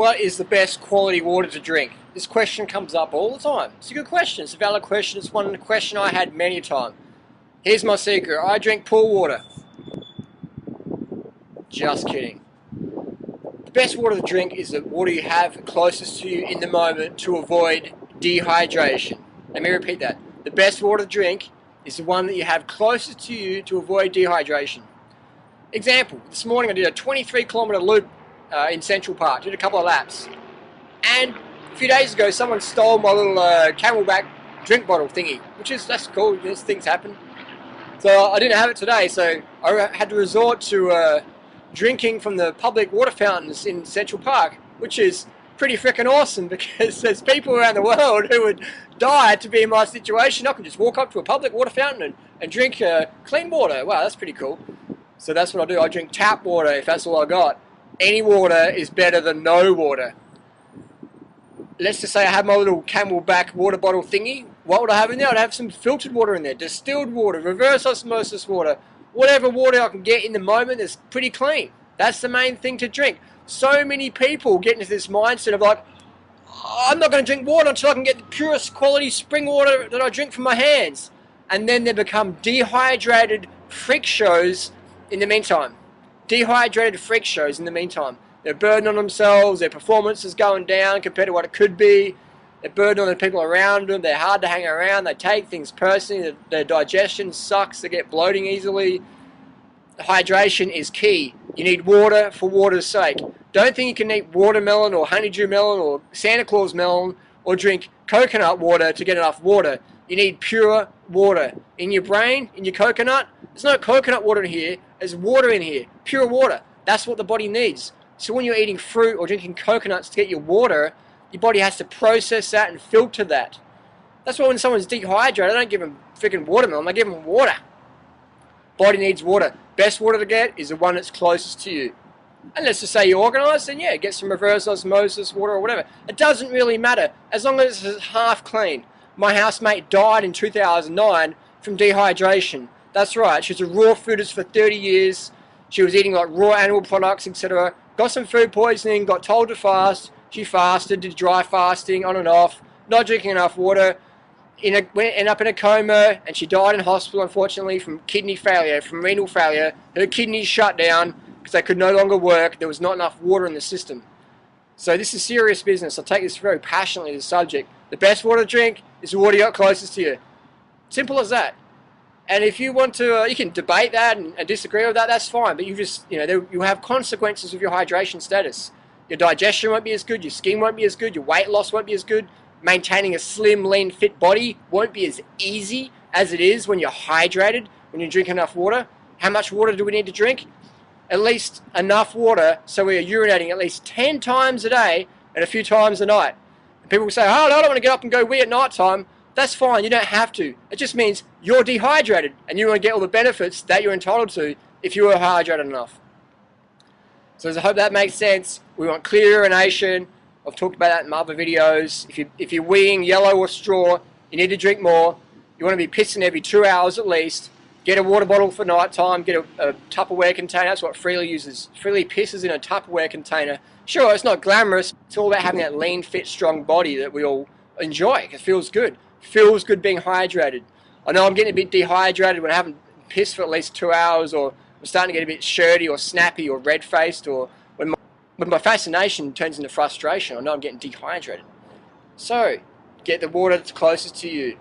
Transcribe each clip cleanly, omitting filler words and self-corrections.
What is the best quality water to drink? This question comes up all the time. It's a good question. It's a valid question. It's one question I had many a time. Here's my secret. I drink pool water. Just kidding. The best water to drink is the water you have closest to you in the moment to avoid dehydration. Let me repeat that. The best water to drink is the one that you have closest to you to avoid dehydration. Example, this morning I did a 23-kilometre loop in Central Park, did a couple of laps. And a few days ago someone stole my little Camelback drink bottle thingy, that's cool, things happen. So I didn't have it today, so I had to resort to drinking from the public water fountains in Central Park, which is pretty freaking awesome because there's people around the world who would die to be in my situation. I can just walk up to a public water fountain and drink clean water. Wow, that's pretty cool. So that's what I do. I drink tap water if that's all I got. Any water is better than no water. Let's just say I have my little Camelback water bottle thingy. What would I have in there? I'd have some filtered water in there, distilled water, reverse osmosis water, whatever water I can get in the moment that's pretty clean. That's the main thing to drink. So many people get into this mindset of like, I'm not going to drink water until I can get the purest quality spring water that I drink from my hands. And then they become dehydrated freak shows in the meantime. Dehydrated freak shows in the meantime. They're burdened on themselves, their performance is going down compared to what it could be. They're burdened on the people around them, they're hard to hang around, they take things personally, their digestion sucks, they get bloating easily. Hydration is key. You need water for water's sake. Don't think you can eat watermelon or honeydew melon or Santa Claus melon or drink coconut water to get enough water. You need pure water. In your brain, in your coconut, there's no coconut water in here, there's water in here. Pure water. That's what the body needs. So when you're eating fruit or drinking coconuts to get your water, your body has to process that and filter that. That's why when someone's dehydrated, I don't give them freaking watermelon, I give them water. Body needs water. Best water to get is the one that's closest to you. And let's just say you're organised, then yeah, get some reverse osmosis water or whatever. It doesn't really matter, as long as it's half clean. My housemate died in 2009 from dehydration. That's right, she was a raw foodist for 30 years. She was eating like raw animal products, etc. Got some food poisoning, got told to fast. She fasted, did dry fasting on and off, not drinking enough water. Ended up in a coma, and she died in hospital, unfortunately, from kidney failure, from renal failure. Her kidneys shut down because they could no longer work. There was not enough water in the system. So this is serious business. I take this very passionately, this subject. The best water to drink is the water you got closest to you. Simple as that. And if you want to, you can debate that and disagree with that, that's fine. But you have consequences of your hydration status. Your digestion won't be as good, your skin won't be as good, your weight loss won't be as good. Maintaining a slim, lean, fit body won't be as easy as it is when you're hydrated, when you drink enough water. How much water do we need to drink? At least enough water so we are urinating at least 10 times a day and a few times a night. And people will say, oh, I don't want to get up and go wee at night time. That's fine, you don't have to. It just means you're dehydrated and you want to get all the benefits that you're entitled to if you are hydrated enough. So I hope that makes sense. We want clear urination. I've talked about that in my other videos. If you're weeing yellow or straw, you need to drink more. You want to be pissing every 2 hours at least. Get a water bottle for night time. Get a Tupperware container. That's what Freely uses. Freely pisses in a Tupperware container. Sure, it's not glamorous. It's all about having that lean, fit, strong body that we all enjoy. It feels good. Feels good being hydrated. I know I'm getting a bit dehydrated when I haven't pissed for at least 2 hours, or I'm starting to get a bit shirty or snappy or red-faced, or when my fascination turns into frustration, I know I'm getting dehydrated. So, get the water that's closest to you.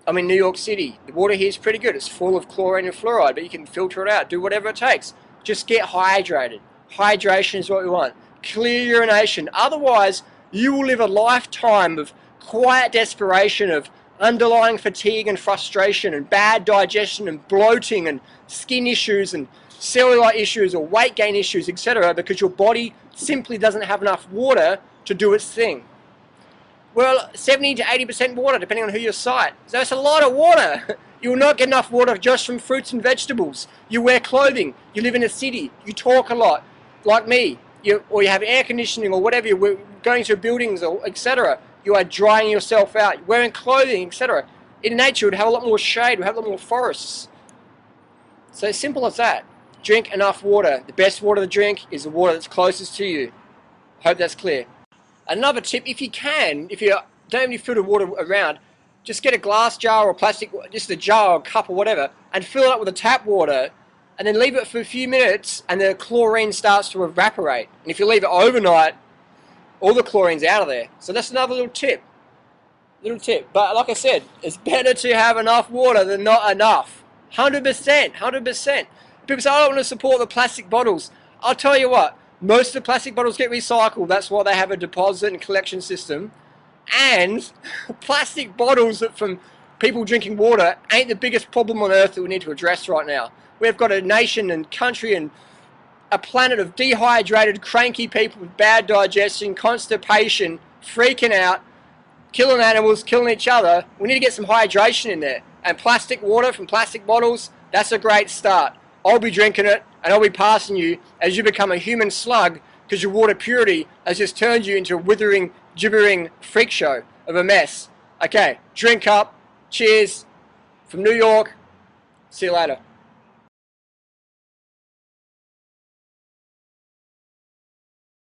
I'm in New York City. The water here is pretty good. It's full of chlorine and fluoride, but you can filter it out. Do whatever it takes. Just get hydrated. Hydration is what we want. Clear urination. Otherwise, you will live a lifetime of quiet desperation, of underlying fatigue and frustration and bad digestion and bloating and skin issues and cellulite issues or weight gain issues, etc., because your body simply doesn't have enough water to do its thing. Well, 70 to 80% water, depending on who you cite. So that's a lot of water. You will not get enough water just from fruits and vegetables. You wear clothing, you live in a city, you talk a lot, like me, or you have air conditioning or whatever, you're going through buildings, or etc. You are drying yourself out, you're wearing clothing, etc. In nature, it would have a lot more shade, we have a lot more forests. So it's simple as that. Drink enough water. The best water to drink is the water that's closest to you. Hope that's clear. Another tip, if you can, if you don't have any filtered water around, just get a glass jar or plastic, just a jar or a cup or whatever, and fill it up with the tap water, and then leave it for a few minutes, and the chlorine starts to evaporate. And if you leave it overnight, all the chlorine's out of there. So that's another little tip. But like I said, it's better to have enough water than not enough. 100%, 100%. People say, I don't want to support the plastic bottles. I'll tell you what, most of the plastic bottles get recycled. That's why they have a deposit and collection system. And plastic bottles from people drinking water ain't the biggest problem on earth that we need to address right now. We've got a nation and country and a planet of dehydrated, cranky people with bad digestion, constipation, freaking out, killing animals, killing each other. We need to get some hydration in there. And plastic water from plastic bottles, that's a great start. I'll be drinking it, and I'll be passing you as you become a human slug, because your water purity has just turned you into a withering, gibbering freak show of a mess. Okay, drink up. Cheers. From New York. See you later.